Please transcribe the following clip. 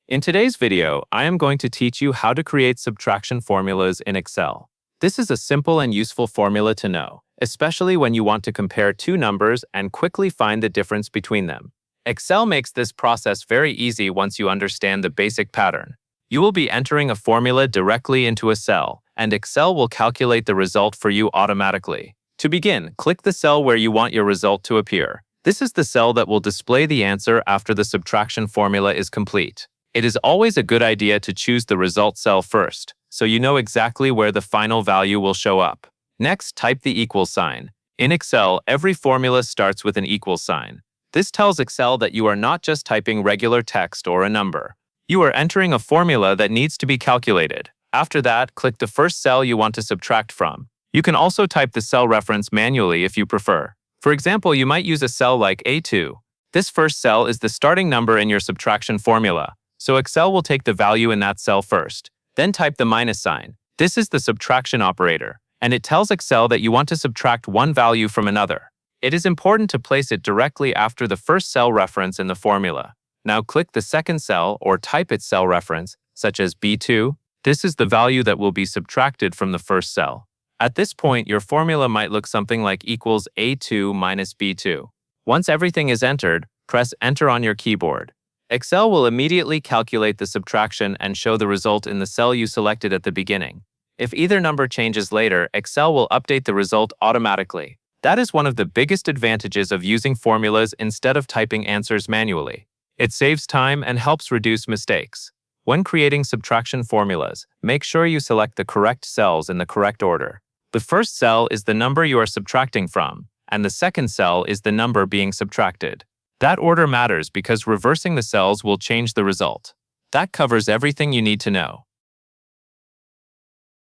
In today's video, I am going to teach you how to create subtraction formulas in Excel. This is a simple and useful formula to know, especially when you want to compare two numbers and quickly find the difference between them. Excel makes this process very easy once you understand the basic pattern. You will be entering a formula directly into a cell, and Excel will calculate the result for you automatically. To begin, click the cell where you want your result to appear. This is the cell that will display the answer after the subtraction formula is complete. It is always a good idea to choose the result cell first, so you know exactly where the final value will show up. Next, type the equal sign. In Excel, every formula starts with an equal sign. This tells Excel that you are not just typing regular text or a number. You are entering a formula that needs to be calculated. After that, click the first cell you want to subtract from. You can also type the cell reference manually if you prefer. For example, you might use a cell like A2. This first cell is the starting number in your subtraction formula, so Excel will take the value in that cell first. Then type the minus sign. This is the subtraction operator, and it tells Excel that you want to subtract one value from another. It is important to place it directly after the first cell reference in the formula. Now click the second cell or type its cell reference, such as B2. This is the value that will be subtracted from the first cell. At this point, your formula might look something like equals A2 minus B2. Once everything is entered, press Enter on your keyboard. Excel will immediately calculate the subtraction and show the result in the cell you selected at the beginning. If either number changes later, Excel will update the result automatically. That is one of the biggest advantages of using formulas instead of typing answers manually. It saves time and helps reduce mistakes. When creating subtraction formulas, make sure you select the correct cells in the correct order. The first cell is the number you are subtracting from, and the second cell is the number being subtracted. That order matters because reversing the cells will change the result. That covers everything you need to know.